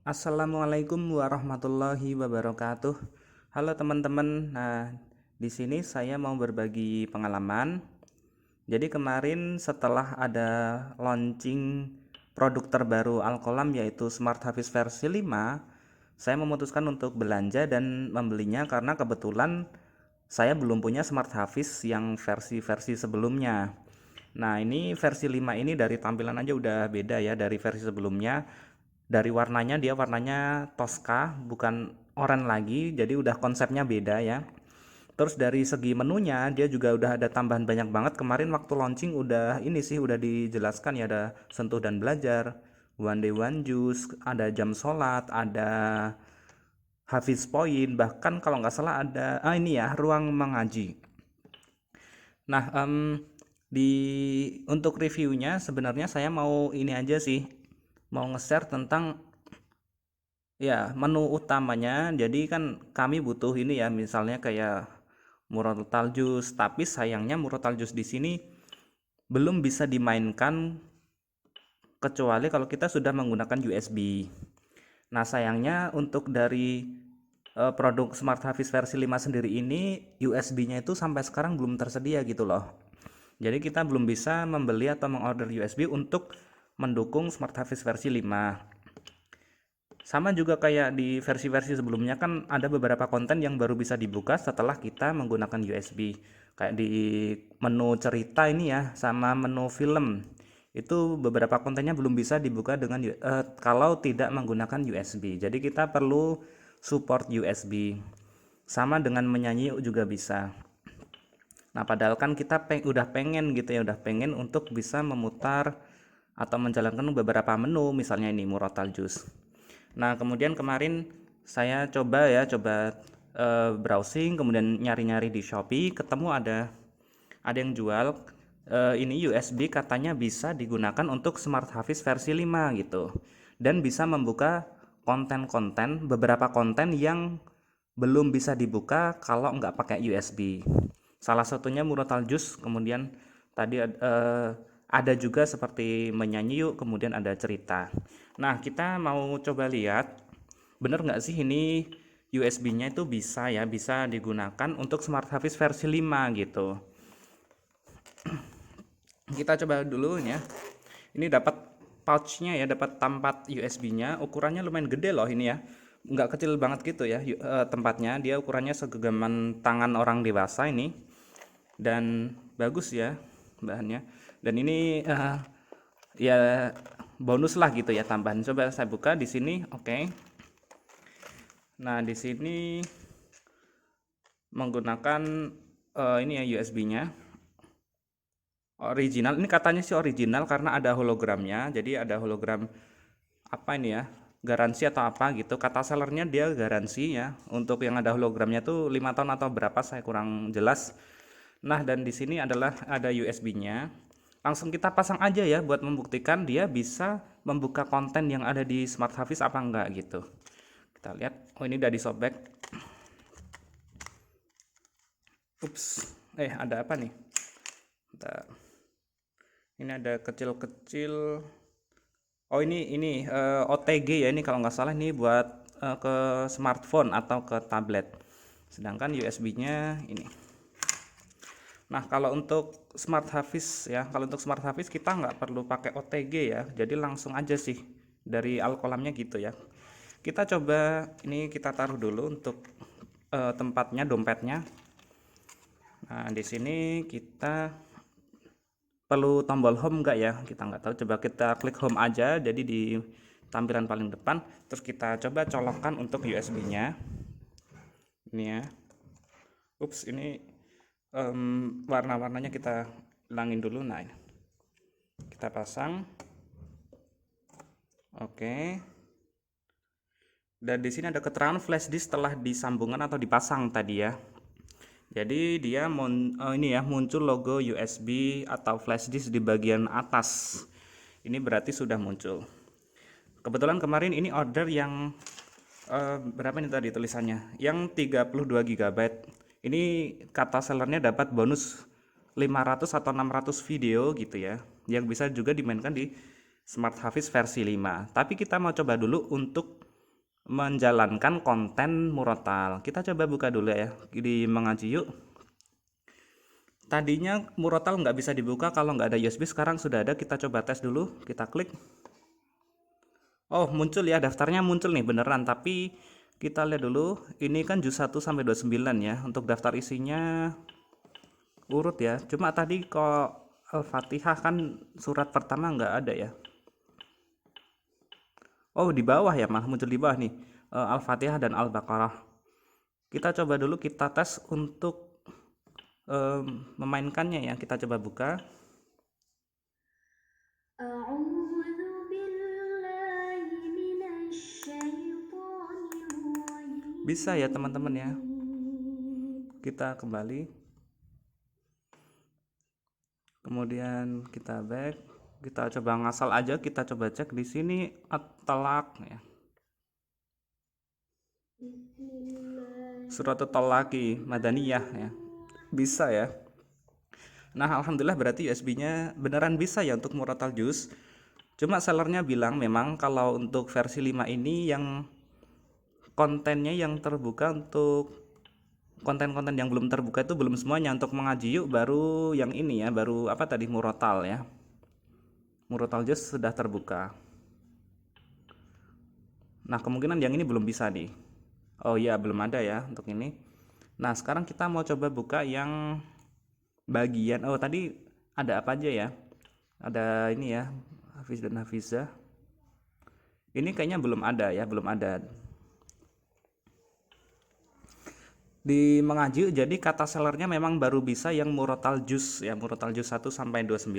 Assalamualaikum warahmatullahi wabarakatuh. Halo teman-teman. Nah, di sini saya mau berbagi pengalaman. Jadi kemarin setelah ada launching produk terbaru Alkolam yaitu Smart Hafiz versi 5, saya memutuskan untuk belanja dan membelinya karena kebetulan saya belum punya Smart Hafiz yang versi-versi sebelumnya. Nah, ini versi 5 ini dari tampilan aja udah beda ya dari versi sebelumnya. Dari warnanya, dia warnanya Tosca, bukan oranye lagi, jadi udah konsepnya beda ya. Terus dari segi menunya, dia juga udah ada tambahan banyak banget. Kemarin waktu launching udah ini sih, udah dijelaskan ya, ada sentuh dan belajar, one day one juice, ada jam sholat, ada hafiz point, bahkan kalau nggak salah ada ini ya, ruang mengaji. Nah, di untuk reviewnya sebenarnya saya mau ini aja sih, mau nge-share tentang ya menu utamanya. Jadi kan kami butuh ini ya, misalnya kayak Murotal Jus, tapi sayangnya Murotal Jus di sini belum bisa dimainkan kecuali kalau kita sudah menggunakan USB. Nah, sayangnya untuk dari produk Smart Hafiz versi 5 sendiri ini USB-nya itu sampai sekarang belum tersedia gitu loh. Jadi kita belum bisa membeli atau mengorder USB untuk mendukung Smart Hafiz versi 5. Sama juga kayak di versi-versi sebelumnya kan ada beberapa konten yang baru bisa dibuka setelah kita menggunakan USB. Kayak di menu cerita ini ya, sama menu film. Itu beberapa kontennya belum bisa dibuka dengan kalau tidak menggunakan USB. Jadi kita perlu support USB. Sama dengan menyanyi juga bisa. Nah, padahal kan kita udah pengen gitu ya, udah pengen untuk bisa memutar atau menjalankan beberapa menu, misalnya ini Murotal Juice. Nah, kemudian kemarin saya coba browsing, kemudian nyari-nyari di Shopee, ketemu ada yang jual ini USB katanya bisa digunakan untuk Smart Hafiz versi 5 gitu. Dan bisa membuka beberapa konten yang belum bisa dibuka kalau nggak pakai USB. Salah satunya Murotal Juice, kemudian tadi ada juga seperti menyanyi yuk, kemudian ada cerita. Nah, kita mau coba lihat, bener nggak sih ini USB-nya itu bisa ya, bisa digunakan untuk Smart Hafiz versi 5 gitu. Kita coba dulu ya. Ini dapat pouchnya ya, dapat tempat USB-nya, ukurannya lumayan gede loh ini ya. Nggak kecil banget gitu ya tempatnya, dia ukurannya segenggaman tangan orang dewasa ini. Dan bagus ya bahannya. Dan ini ya bonus lah gitu ya tambahan. Coba saya buka di sini, oke. Nah, di sini menggunakan ini ya USB-nya original. Ini katanya sih original karena ada hologramnya. Jadi ada hologram apa ini ya? Garansi atau apa gitu. Kata sellernya dia garansi ya. Untuk yang ada hologramnya tuh 5 tahun atau berapa saya kurang jelas. Nah, dan di sini adalah ada USB-nya. Langsung kita pasang aja ya buat membuktikan dia bisa membuka konten yang ada di Smart Hafiz apa enggak gitu. Kita lihat. Oh, ini udah disobek. Ups. Ada apa nih? Bentar. Ini ada kecil-kecil. Oh, ini OTG ya, ini kalau nggak salah ini buat ke smartphone atau ke tablet. Sedangkan USB-nya ini. Nah, kalau untuk Smart Hafiz ya, kalau untuk Smart Hafiz kita nggak perlu pakai OTG ya, jadi langsung aja sih dari Alkolamnya gitu ya. Kita coba ini kita taruh dulu untuk tempatnya, dompetnya. Nah, di sini kita perlu tombol home nggak ya? Kita nggak tahu. Coba kita klik home aja, jadi di tampilan paling depan. Terus kita coba colokkan untuk USB-nya. Ini ya. Ups, ini warna-warnanya kita hilangin dulu. Nah, ini. Kita pasang. Oke. Dan di sini ada keterangan flash disk setelah disambungkan atau dipasang tadi ya. Jadi dia ini ya muncul logo USB atau flash disk di bagian atas. Ini berarti sudah muncul. Kebetulan kemarin ini order yang berapa ini tadi tulisannya? Yang 32 GB. Ini kata sellernya dapat bonus 500 atau 600 video gitu ya. Yang bisa juga dimainkan di Smart Hafiz versi 5. Tapi kita mau coba dulu untuk menjalankan konten murotal. Kita coba buka dulu ya di Mengaji Yuk. Tadinya murotal nggak bisa dibuka kalau nggak ada USB, sekarang sudah ada. Kita coba tes dulu, kita klik. Oh, muncul ya, daftarnya muncul nih beneran, tapi kita lihat dulu. Ini kan juz 1 sampai 29 ya. Untuk daftar isinya urut ya. Cuma tadi kok Al-Fatihah kan surat pertama nggak ada ya. Oh, di bawah ya, malah muncul di bawah nih. Al-Fatihah dan Al-Baqarah. Kita coba dulu, kita tes untuk memainkannya ya. Kita coba buka. Bisa ya teman-teman ya. Kita kembali. Kemudian kita back. Kita coba ngasal aja, kita coba cek di sini at-talaq ya. Surat at-talaqi madaniyah ya. Bisa ya. Nah, alhamdulillah berarti USB-nya beneran bisa ya untuk murotal juz. Cuma sellernya bilang memang kalau untuk versi 5 ini yang kontennya yang terbuka, untuk konten-konten yang belum terbuka itu belum semuanya. Untuk Mengaji Yuk baru yang ini ya, baru apa tadi, murotal ya. Murotal juz sudah terbuka. Nah, kemungkinan yang ini belum bisa nih. Oh iya, belum ada ya untuk ini. Nah, sekarang kita mau coba buka yang bagian, oh tadi ada apa aja ya, ada ini ya, Hafiz dan Hafizah. Ini kayaknya belum ada ya, belum ada di Mengaji. Jadi kata sellernya memang baru bisa yang murotal juz ya, murotal juz 1 sampai 29.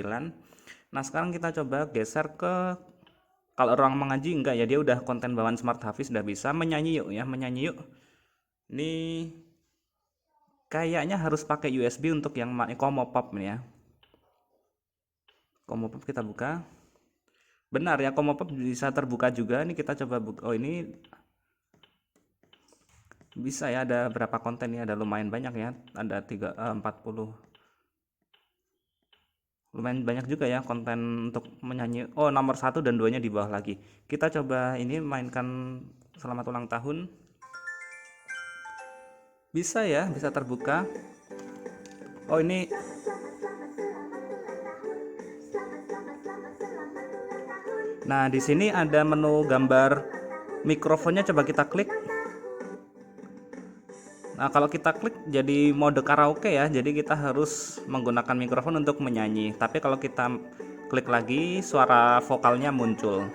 Nah, sekarang kita coba geser ke, kalau orang Mengaji enggak ya, dia udah konten bawaan Smart Hafiz udah bisa. Menyanyi Yuk ya, Menyanyi Yuk ini kayaknya harus pakai USB untuk yang Komopop nih ya. Komopop kita buka. Benar ya, Komopop bisa terbuka juga. Ini kita coba buka. Oh, ini bisa ya, ada berapa konten ya, ada lumayan banyak ya. Ada 40. Lumayan banyak juga ya konten untuk menyanyi. Oh, nomor 1 dan 2-nya di bawah lagi. Kita coba ini mainkan selamat ulang tahun. Bisa ya, bisa terbuka. Oh, ini nah, di sini ada menu gambar mikrofonnya, coba kita klik. Nah, kalau kita klik jadi mode karaoke ya. Jadi kita harus menggunakan mikrofon untuk menyanyi. Tapi kalau kita klik lagi, suara vokalnya muncul.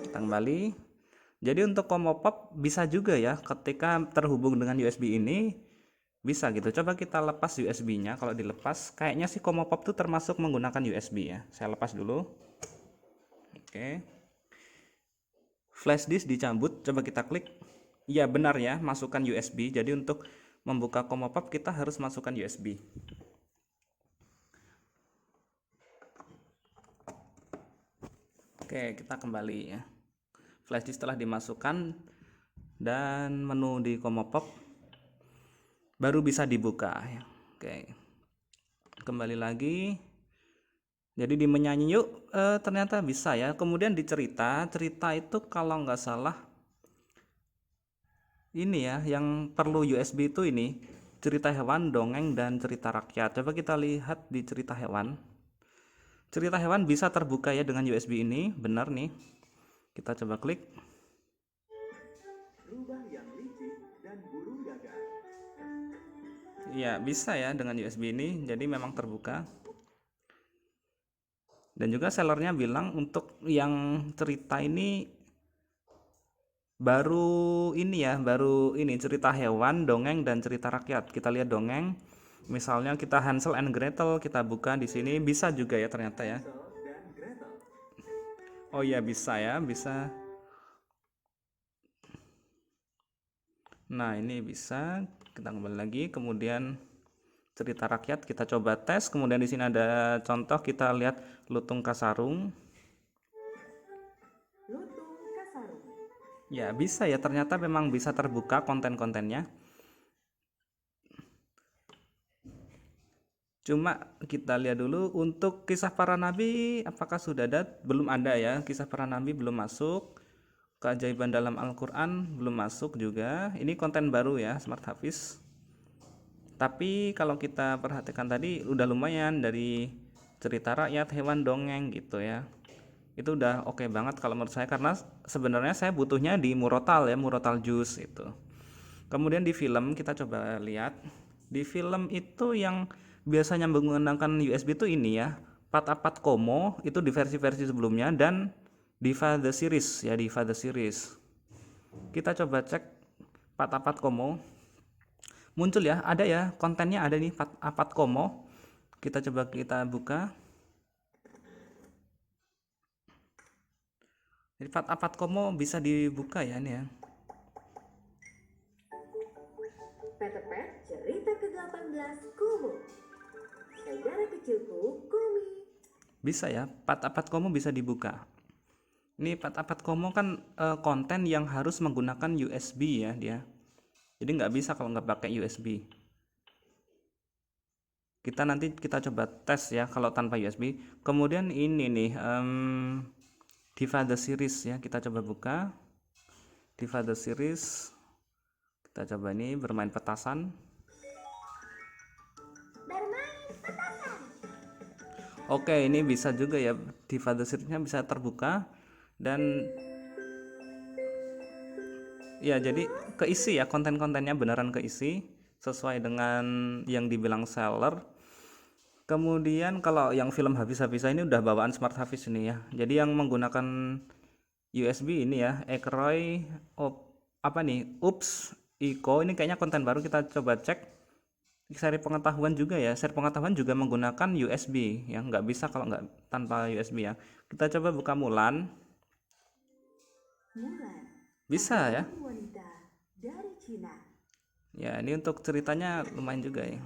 Kita kembali. Jadi untuk Komopop bisa juga ya, ketika terhubung dengan USB ini bisa gitu. Coba kita lepas USB-nya. Kalau dilepas, kayaknya sih Komopop tuh termasuk menggunakan USB ya. Saya lepas dulu. Oke. Flash disk dicabut, coba kita klik. Iya benar ya, masukkan USB. Jadi untuk membuka Komopop kita harus masukkan USB. Oke, kita kembali ya. Flash disk telah dimasukkan dan menu di Komopop baru bisa dibuka ya. Oke, kembali lagi. Jadi di Menyanyi Yuk ternyata bisa ya. Kemudian di cerita itu kalau nggak salah ini ya, yang perlu USB itu ini cerita hewan, dongeng, dan cerita rakyat. Coba kita lihat di cerita hewan. Cerita hewan bisa terbuka ya dengan USB ini, benar nih. Kita coba klik. Rubah yang licik dan burung gagak. Ya, bisa ya dengan USB ini, jadi memang terbuka. Dan juga sellernya bilang untuk yang cerita ini baru ini ya, baru ini cerita hewan, dongeng, dan cerita rakyat. Kita lihat dongeng, misalnya kita Hansel and Gretel, kita buka di sini bisa juga ya ternyata ya. Oh iya bisa ya, bisa. Nah, ini bisa. Kita kembali lagi, kemudian cerita rakyat kita coba tes. Kemudian di sini ada contoh, kita lihat Lutung Kasarung. Ya bisa ya, ternyata memang bisa terbuka konten-kontennya. Cuma kita lihat dulu untuk kisah para nabi apakah sudah ada. Belum ada ya, kisah para nabi belum masuk. keajaiban dalam Al-Quran belum masuk juga. Ini konten baru ya, Smart Hafiz. Tapi kalau kita perhatikan tadi udah lumayan, dari cerita rakyat, hewan, dongeng gitu ya. Itu udah oke banget kalau menurut saya, karena sebenarnya saya butuhnya di Murotal ya, Murotal Juice itu. Kemudian di film kita coba lihat. Di film itu yang biasanya menggunakan USB itu ini ya, Pat-Apat Komo itu di versi-versi sebelumnya, dan Diva the Series ya, Diva the Series. Kita coba cek Pat-Apat Komo. Muncul ya, ada ya kontennya, ada nih Pat-Apat Komo. Kita coba kita buka. Jadi Pat-Apat Komo bisa dibuka ya ini ya. Peter Pan cerita ke-18 Komo. Saudara kecilku, Komi. Bisa ya, Pat-Apat Komo bisa dibuka. Ini Pat-Apat Komo kan konten yang harus menggunakan USB ya dia. Jadi nggak bisa kalau nggak pakai USB. Nanti kita coba tes ya kalau tanpa USB. Kemudian ini nih Diva the Series ya, kita coba buka Diva the Series. Kita coba ini bermain petasan. Oke, ini bisa juga ya, Diva the Series-nya bisa terbuka dan ya jadi keisi ya, konten-kontennya beneran keisi sesuai dengan yang dibilang seller. Kemudian kalau yang film habis-habisan ini udah bawaan Smart Hafiz ini ya. Jadi yang menggunakan USB ini ya, Ekroy apa nih? Ups, Iko, ini kayaknya konten baru, kita coba cek. Seri pengetahuan juga ya. Seri pengetahuan juga menggunakan USB ya, nggak bisa kalau nggak tanpa USB ya. Kita coba buka Mulan. Bisa ya. Wanita dari Cina. Ya, ini untuk ceritanya lumayan juga ya.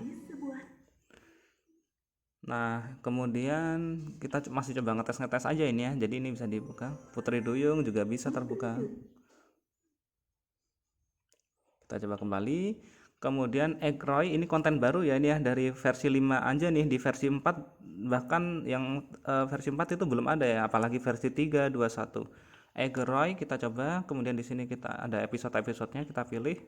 Nah, kemudian kita masih coba ngetes aja ini ya. Jadi ini bisa dibuka. Putri Duyung juga bisa terbuka. Kita coba kembali. Kemudian Ekroy, ini konten baru ya ini ya, dari versi 5 aja nih. Di versi 4 bahkan yang versi 4 itu belum ada ya, apalagi versi 3, 2, 1. Ekroy kita coba. Kemudian di sini kita ada episode-episodenya, kita pilih.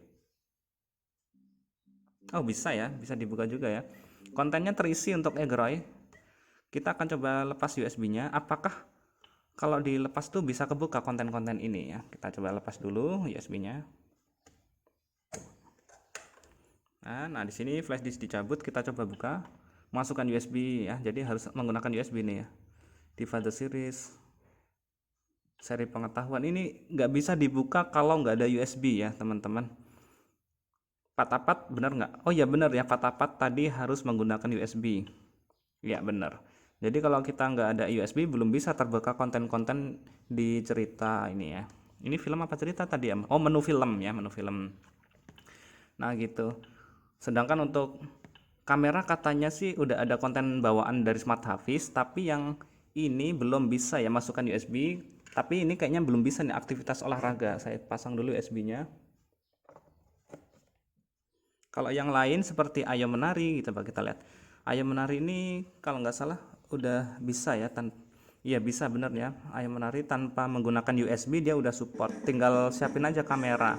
Oh, bisa ya, bisa dibuka juga ya. Kontennya terisi untuk Ekroy. Kita akan coba lepas USB-nya. Apakah kalau dilepas tuh bisa kebuka konten-konten ini ya? Kita coba lepas dulu USB-nya. Nah, di sini flash disk dicabut, kita coba buka, masukkan USB ya. Jadi harus menggunakan USB nih ya. Diva the Series, seri pengetahuan ini nggak bisa dibuka kalau nggak ada USB ya teman-teman. Pat-Apat bener nggak? Oh ya bener ya, Pat-Apat tadi harus menggunakan USB. Ya bener. Jadi kalau kita nggak ada USB belum bisa terbuka konten-konten di cerita ini ya. Ini film apa cerita tadi ya? Oh, menu film ya, menu film. Nah gitu. Sedangkan untuk kamera katanya sih udah ada konten bawaan dari Smart Hafiz, tapi yang ini belum bisa ya masukkan USB. Tapi ini kayaknya belum bisa nih, aktivitas olahraga. Saya pasang dulu USB-nya. Kalau yang lain seperti Ayo Menari, coba kita lihat. Ayo Menari ini kalau nggak salah udah bisa ya, iya bisa bener ya. Ayo Menari tanpa menggunakan USB dia udah support, tinggal siapin aja kamera.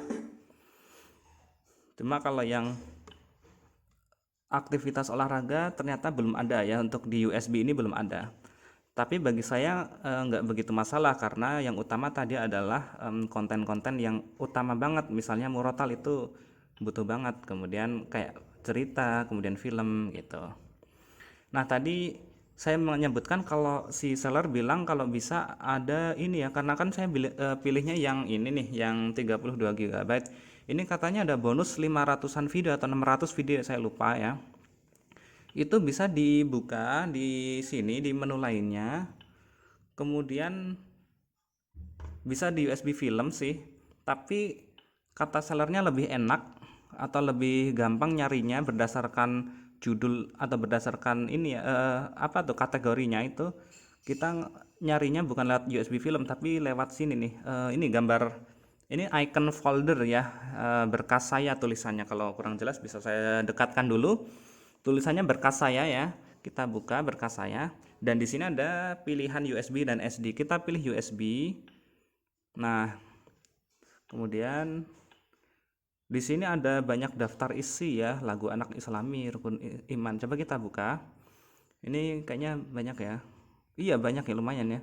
Cuma kalau yang aktivitas olahraga ternyata belum ada ya, untuk di USB ini belum ada. Tapi bagi saya nggak begitu masalah, karena yang utama tadi adalah konten-konten yang utama banget. Misalnya Murotal itu butuh banget, kemudian kayak cerita, kemudian film gitu. Nah tadi saya menyebutkan kalau si seller bilang kalau bisa ada ini ya, karena kan saya pilihnya yang ini nih, yang 32 GB. Ini katanya ada bonus 500-an video atau 600 video, saya lupa ya. Itu bisa dibuka di sini di menu lainnya. Kemudian bisa di USB film sih, tapi kata sellernya lebih enak atau lebih gampang nyarinya berdasarkan judul atau berdasarkan ini ya, apa tuh kategorinya itu. Kita nyarinya bukan lewat USB film tapi lewat sini nih, ini gambar, ini icon folder ya, berkas saya tulisannya. Kalau kurang jelas bisa saya dekatkan dulu. Tulisannya berkas saya ya. Kita buka berkas saya dan di sini ada pilihan USB dan SD. Kita pilih USB. Nah, Kemudian di sini ada banyak daftar isi ya, lagu anak Islami, rukun iman. Coba kita buka. Ini kayaknya banyak ya. Iya banyak ya, lumayan ya.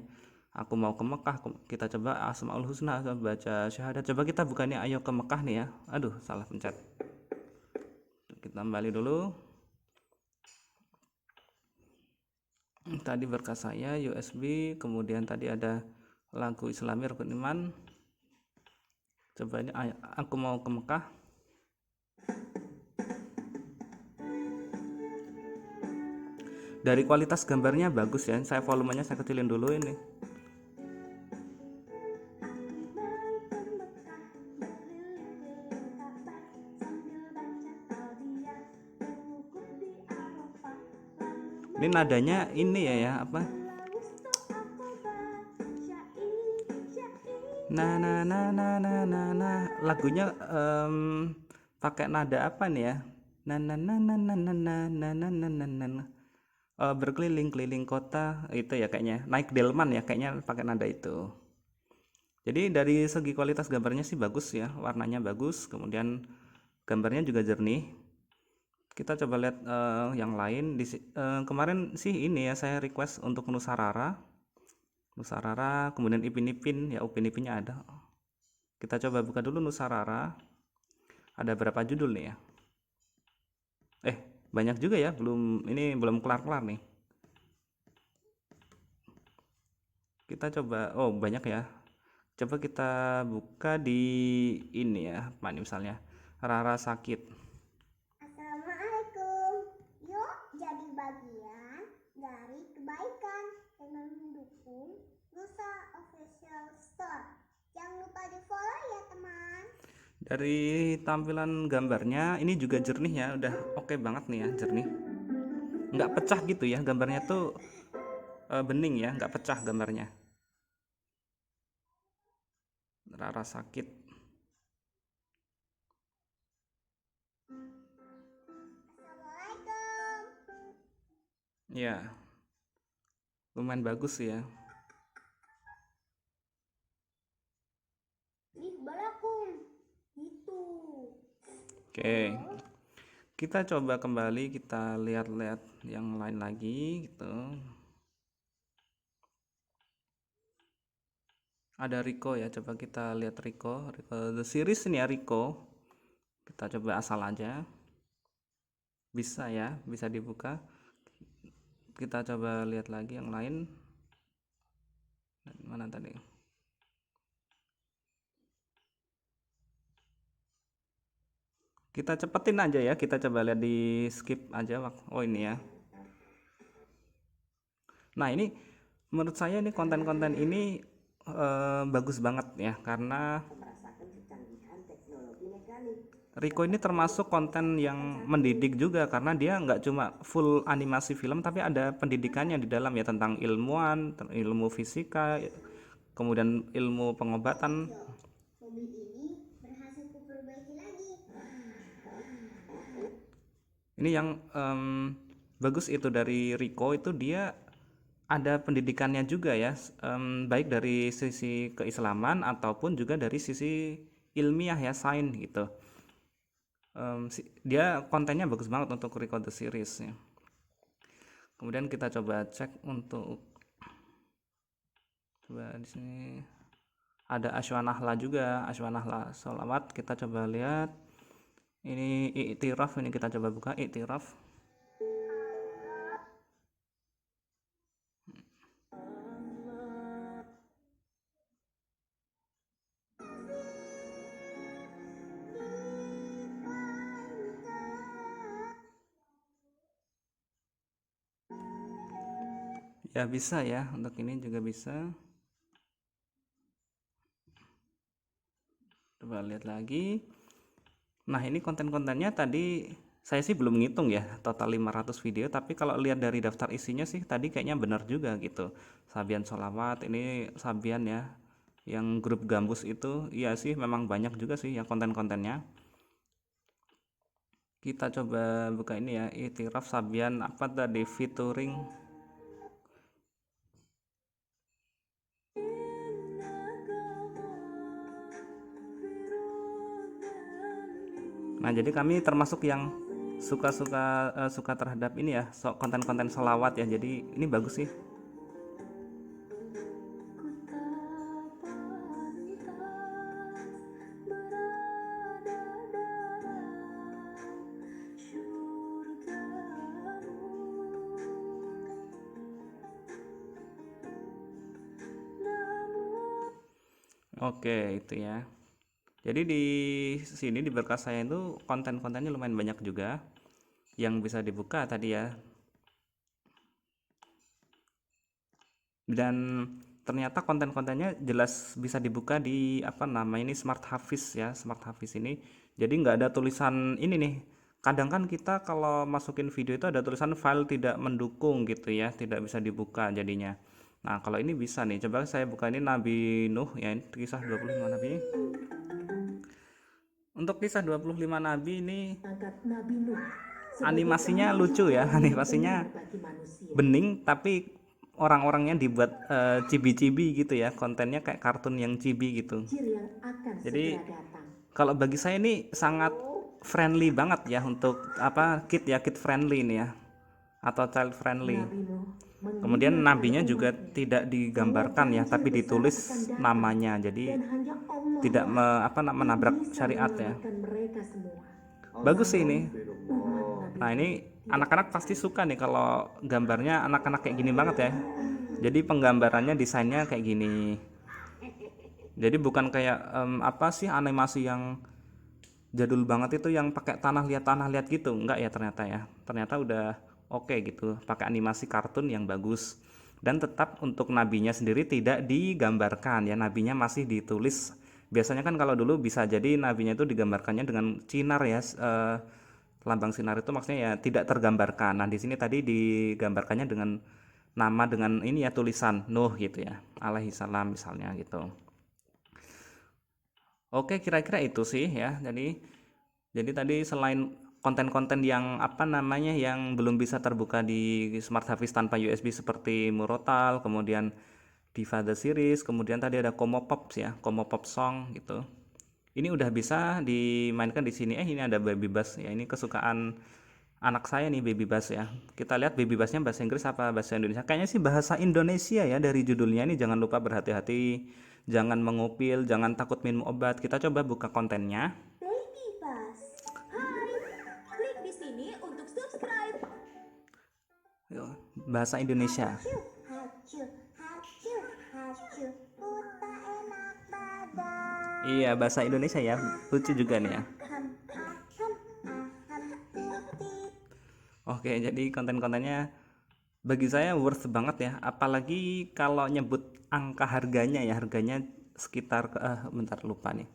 Aku mau ke Mekah, kita coba Asmaul Husna, baca syahadat. Coba kita buka nih, ayo ke Mekah nih ya. Aduh, salah pencet. Kita kembali dulu. Tadi berkas saya USB, kemudian tadi ada lagu Islami rukun iman. Coba ini aku mau ke Mekah. Dari kualitas gambarnya bagus ya. Saya volumenya saya kecilin dulu ini. Ini nadanya ini ya apa? Nah. Lagunya pakai nada apa nih ya? Berkeliling-keliling kota itu ya kayaknya. Naik delman ya kayaknya pakai nada itu. Jadi dari segi kualitas gambarnya sih bagus ya, warnanya bagus, kemudian gambarnya juga jernih. Kita coba lihat yang lain. Kemarin sih ini ya saya request untuk Nusarara, kemudian Ipin Ipin ya, Upin Ipinnya ada. Kita coba buka dulu Nusarara. Ada berapa judul nih ya? Banyak juga ya, belum kelar-kelar nih. Kita coba, oh banyak ya. Coba kita buka di ini ya, apa nih misalnya? Rara Sakit. Assalamualaikum. Yuk jadi bagian dari kebaikan dengan mendukung Nusa Official Store. Jangan lupa di follow ya teman. Dari tampilan gambarnya ini juga jernih ya, udah oke banget nih ya, jernih. Nggak pecah gitu ya, gambarnya tuh bening ya, nggak pecah gambarnya. Rara Sakit. Assalamualaikum. Ya, lumayan bagus ya. Balakum. Itu. Oke. Kita coba kembali, kita lihat-lihat yang lain lagi gitu. Ada Rico ya, coba kita lihat Rico the series ini ya, Rico. Kita coba asal aja. Bisa ya, bisa dibuka. Kita coba lihat lagi yang lain. Mana tadi? Kita cepetin aja ya, kita coba lihat di skip aja. Oh ini ya. Nah ini menurut saya ini konten-konten ini bagus banget ya, karena Merasakan kecanggihan teknologi mekanik. Rico ini termasuk konten yang mendidik juga, karena dia nggak cuma full animasi film tapi ada pendidikannya di dalam ya, tentang ilmuwan, ilmu fisika, kemudian ilmu pengobatan. Mobil ini berhasil kuperbaiki lagi. Ini yang bagus itu dari Rico, itu dia ada pendidikannya juga ya, baik dari sisi keislaman ataupun juga dari sisi ilmiah ya, sains gitu. Dia kontennya bagus banget untuk Rico the series ya. Kemudian kita coba cek untuk coba di sini ada Aswanahla juga, Aswanahla Sholawat. Kita coba lihat ini Iktiraf, ini kita coba buka Iktiraf. Ya bisa ya, untuk ini juga bisa. Coba lihat lagi. Nah ini konten-kontennya tadi saya sih belum ngitung ya total 500 video, tapi kalau lihat dari daftar isinya sih tadi kayaknya benar juga gitu. Sabian Sholawat, ini Sabian ya, yang grup Gambus itu, iya sih memang banyak juga sih yang konten-kontennya. Kita coba buka ini ya, Iktiraf Sabian apa tadi, featuring Nah, jadi kami termasuk yang suka terhadap ini ya, konten-konten sholawat ya. Jadi ini bagus sih. Oke, itu ya. Jadi di sini di berkas saya itu konten-kontennya lumayan banyak juga yang bisa dibuka tadi ya. Dan ternyata konten-kontennya jelas bisa dibuka di apa namanya ini Smart Hafiz ya, Smart Hafiz ini. Jadi nggak ada tulisan ini nih. Kadang kan kita kalau masukin video itu ada tulisan file tidak mendukung gitu ya, tidak bisa dibuka jadinya. Nah, kalau ini bisa nih. Coba saya buka ini Nabi Nuh ya, ini kisah 25 nabi. Untuk kisah 25 nabi ini animasinya lucu ya, animasinya bening tapi orang-orangnya dibuat cibi-cibi gitu ya, kontennya kayak kartun yang cibi gitu. Jadi kalau bagi saya ini sangat friendly banget ya untuk apa kid ya, kid friendly ini ya, atau child friendly. Kemudian nabinya juga tidak digambarkan ya, tapi ditulis namanya. Jadi tidak menabrak syariat ya. Bagus sih ini. Nah, ini anak-anak pasti suka nih kalau gambarnya anak-anak kayak gini banget ya. Jadi penggambarannya desainnya kayak gini. Jadi bukan kayak apa sih animasi yang jadul banget itu yang pakai tanah liat gitu. Enggak ya ternyata ya. Ternyata udah oke gitu, pakai animasi kartun yang bagus. Dan tetap untuk nabinya sendiri tidak digambarkan ya, nabinya masih ditulis. Biasanya kan kalau dulu bisa jadi nabinya itu digambarkannya dengan sinar ya, lambang sinar itu maksudnya ya tidak tergambarkan. Nah, di sini tadi digambarkannya dengan nama dengan ini ya, tulisan Nuh gitu ya, alaihi salam misalnya gitu. Oke, kira-kira itu sih ya. Jadi tadi selain konten-konten yang apa namanya yang belum bisa terbuka di Smart Hafiz tanpa USB seperti Murotal, kemudian Diva The Series, kemudian tadi ada Komo Pops ya, Komo Pop Song gitu. Ini udah bisa dimainkan di sini. Ini ada Baby Bass ya, ini kesukaan anak saya nih, Baby Bass ya. Kita lihat Baby Bassnya bahasa Inggris apa bahasa Indonesia. Kayaknya sih bahasa Indonesia ya dari judulnya ini. Jangan lupa berhati-hati, jangan mengupil, jangan takut minum obat. Kita coba buka kontennya. Baby Bus. Hai, klik di sini untuk subscribe. Bahasa Indonesia. Hacu, hacu, hacu, hacu. Kuta enak badan. Iya, bahasa Indonesia ya. Lucu juga nih ya. Ahem, ahem, ahem, titit. Oke, jadi konten-kontennya bagi saya worth banget ya. Apalagi kalau nyebut angka harganya ya. Harganya sekitar bentar lupa nih.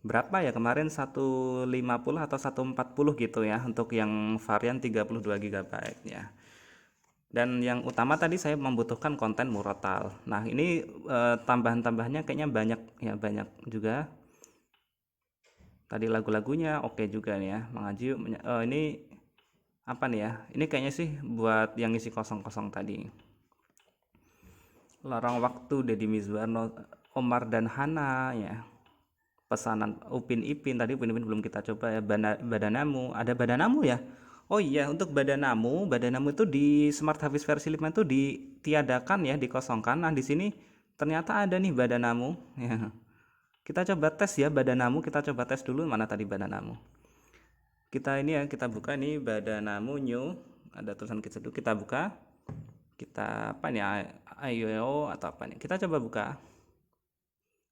Berapa ya kemarin, 150 atau 140 gitu ya untuk yang varian 32 GB ya. Dan yang utama tadi saya membutuhkan konten Murotal. Nah, ini tambahan-tambahannya kayaknya banyak ya, banyak juga. Tadi lagu-lagunya oke juga nih ya, mengaji. Ini apa nih ya? Ini kayaknya sih buat yang isi kosong-kosong tadi. Lorong Waktu, Deddy Mizwarno, Omar dan Hana ya. Pesanan Upin Ipin, tadi Upin Ipin belum kita coba ya. Badanamu, ada Badanamu ya. Oh iya, untuk Badanamu itu di Smart Hafiz versi 5 itu ditiadakan ya, dikosongkan. Nah, di sini ternyata ada nih Badanamu ya. Kita coba tes ya Badanamu, kita coba tes dulu mana tadi Badanamu. Kita ini ya, kita buka nih Badanamu new, ada tulisan kita dulu, kita buka. Kita apa nih, ayo atau apa nih? Kita coba buka.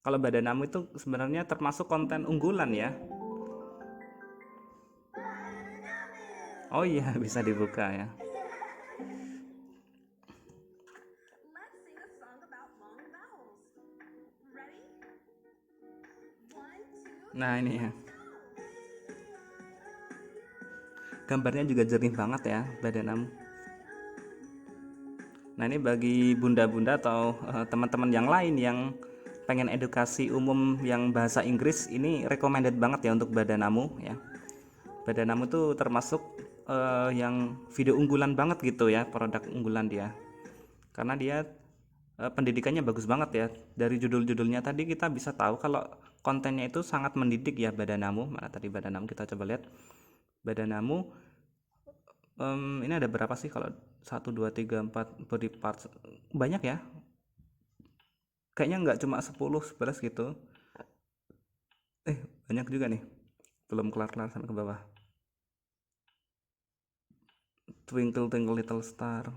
Kalau Badanamu itu sebenarnya termasuk konten unggulan ya. Oh iya, bisa dibuka ya. Let's sing a song about long vowels. Ready? 1, 2, Nah, ini ya. Gambarnya juga jernih banget ya, Badanamu. Nah, ini bagi bunda-bunda atau teman-teman yang lain yang pengen edukasi umum yang bahasa Inggris, ini recommended banget ya untuk Badanamu ya. Badanamu tuh termasuk yang video unggulan banget gitu ya, produk unggulan dia. Karena dia pendidikannya bagus banget ya. Dari judul-judulnya tadi kita bisa tahu kalau kontennya itu sangat mendidik ya. Badanamu, mana tadi Badanamu, kita coba lihat Badanamu. Ini ada berapa sih kalau 1, 2, 3, 4 body parts, banyak ya, kayaknya nggak cuma 10, 11 gitu. Banyak juga nih, belum kelar-kelar sampai ke bawah. Twinkle Twinkle Little Star,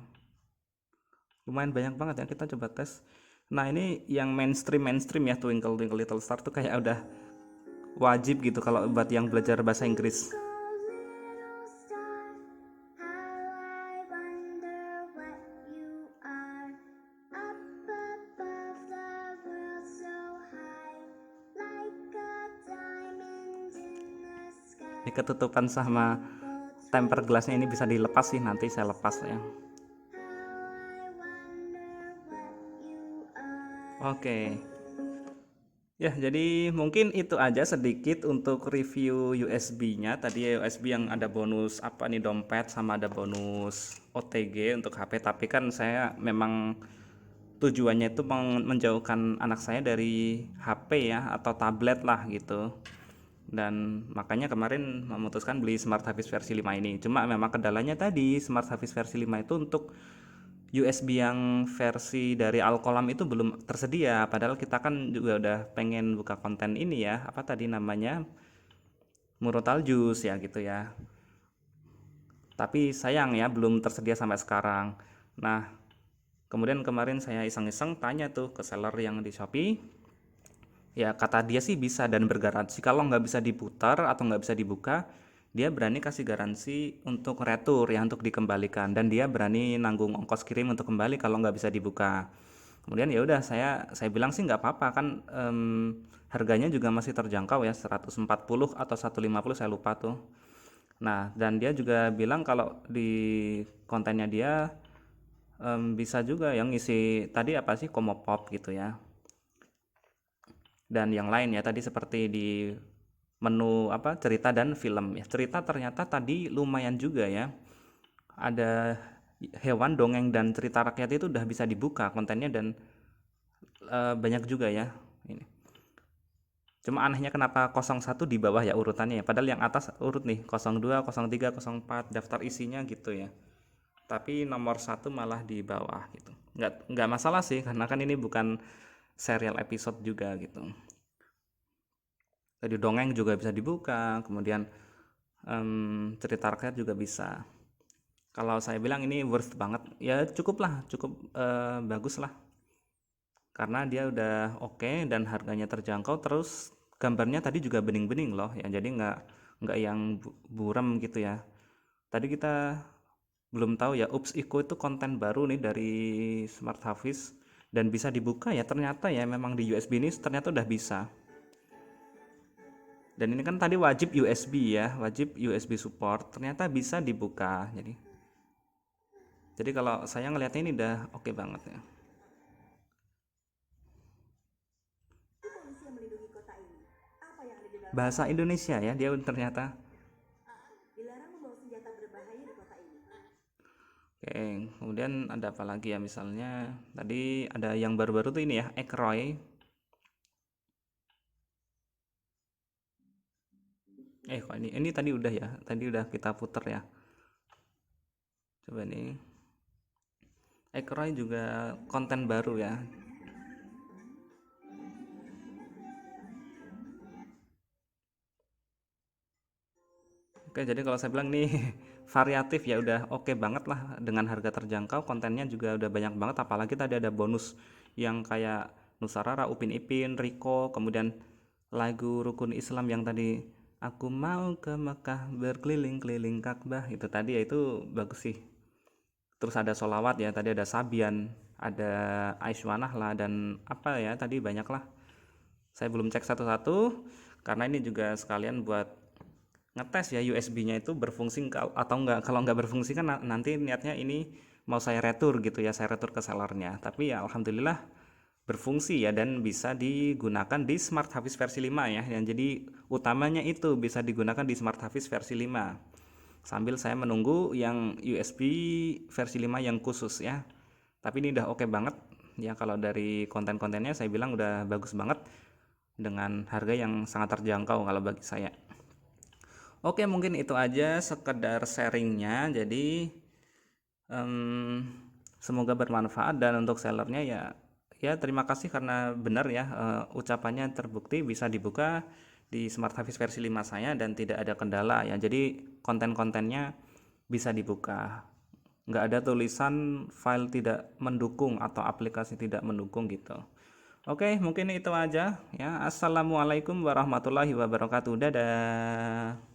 lumayan banyak banget ya, kita coba tes. Nah ini yang mainstream ya, Twinkle Twinkle Little Star tuh kayak udah wajib gitu kalau buat yang belajar bahasa Inggris. Little star, how I wonder what you are. Up above the world so high, like a diamond in the sky. Ini ketutupan sama temper gelasnya, ini bisa dilepas sih, nanti saya lepas ya. Oke. Ya, jadi mungkin itu aja sedikit untuk review USB-nya. Tadi USB yang ada bonus apa nih, dompet, sama ada bonus OTG untuk HP. Tapi kan saya memang tujuannya itu menjauhkan anak saya dari HP ya, atau tablet lah gitu. Dan makanya kemarin memutuskan beli Smart Hafiz versi 5 ini. Cuma memang kendalanya tadi, Smart Hafiz versi 5 itu untuk USB yang versi dari Alkolam itu belum tersedia. Padahal kita kan juga udah pengen buka konten ini ya, apa tadi namanya, Murotal Juice ya gitu ya. Tapi sayang ya belum tersedia sampai sekarang. Nah, kemudian kemarin saya iseng-iseng tanya tuh ke seller yang di Shopee. Ya kata dia sih bisa dan bergaransi kalau nggak bisa diputar atau nggak bisa dibuka, dia berani kasih garansi untuk retur ya, untuk dikembalikan, dan dia berani nanggung ongkos kirim untuk kembali kalau nggak bisa dibuka. Kemudian ya udah, saya bilang sih nggak apa-apa kan, harganya juga masih terjangkau ya, 140 atau 150 saya lupa tuh. Nah, dan dia juga bilang kalau di kontennya dia bisa juga yang ngisi tadi apa sih, Komopop gitu ya, dan yang lain ya tadi seperti di menu apa, cerita dan film ya. Cerita ternyata tadi lumayan juga ya, ada hewan, dongeng, dan cerita rakyat itu udah bisa dibuka kontennya, dan banyak juga ya ini. Cuma anehnya kenapa 01 di bawah ya urutannya ya, padahal yang atas urut nih 02, 03, 04 daftar isinya gitu ya, tapi nomor 1 malah di bawah gitu. Nggak masalah sih, karena kan ini bukan serial episode juga gitu. Tadi dongeng juga bisa dibuka, kemudian cerita rakyat juga bisa. Kalau saya bilang ini worth banget ya, cukup bagus lah, karena dia udah oke dan harganya terjangkau, terus gambarnya tadi juga bening-bening loh ya, jadi nggak yang buram gitu ya. Tadi kita belum tahu ya, Ups Iko itu konten baru nih dari Smart Hafiz dan bisa dibuka ya, ternyata ya memang di USB ini ternyata udah bisa. Dan ini kan tadi wajib USB ya, wajib USB support, ternyata bisa dibuka. Jadi kalau saya ngelihatnya ini udah oke banget ya. Polisi yang melindungi kota ini. Apa yang ada di dalam? Bahasa Indonesia ya dia ternyata. Dilarang membawa senjata berbahaya di kota ini. Oke, kemudian ada apa lagi ya, misalnya tadi ada yang baru-baru tuh ini ya, Ekroy. Kok ini tadi udah ya, tadi udah kita puter ya. Coba nih, Ekroy juga konten baru ya. Oke, jadi kalau saya bilang nih variatif ya, udah oke banget lah, dengan harga terjangkau, kontennya juga udah banyak banget, apalagi tadi ada bonus yang kayak Nusarara, Upin Ipin, Riko, kemudian lagu Rukun Islam yang tadi, aku mau ke Mekah berkeliling-keliling Ka'bah, itu tadi ya, itu bagus sih. Terus ada solawat ya, tadi ada Sabian, ada Aiswanah lah, dan apa ya tadi banyak lah. Saya belum cek satu-satu karena ini juga sekalian buat ngetes ya USB-nya itu berfungsi atau enggak. Kalau enggak berfungsi kan nanti niatnya ini mau saya retur gitu ya, saya retur ke sellernya. Tapi ya alhamdulillah berfungsi ya, dan bisa digunakan di Smart Hafiz versi 5 ya. Yang jadi utamanya itu bisa digunakan di Smart Hafiz versi 5. Sambil saya menunggu yang USB versi 5 yang khusus ya. Tapi ini udah oke banget ya, kalau dari konten-kontennya saya bilang udah bagus banget. dengan harga yang sangat terjangkau kalau bagi saya. Oke, mungkin itu aja sekedar sharingnya. Jadi semoga bermanfaat, dan untuk sellernya ya terima kasih karena benar ya, ucapannya terbukti bisa dibuka di Smart Hafiz versi 5 saya dan tidak ada kendala ya. Jadi konten-kontennya bisa dibuka, nggak ada tulisan file tidak mendukung atau aplikasi tidak mendukung gitu. Oke, mungkin itu aja ya. Assalamualaikum warahmatullahi wabarakatuh. Dadah.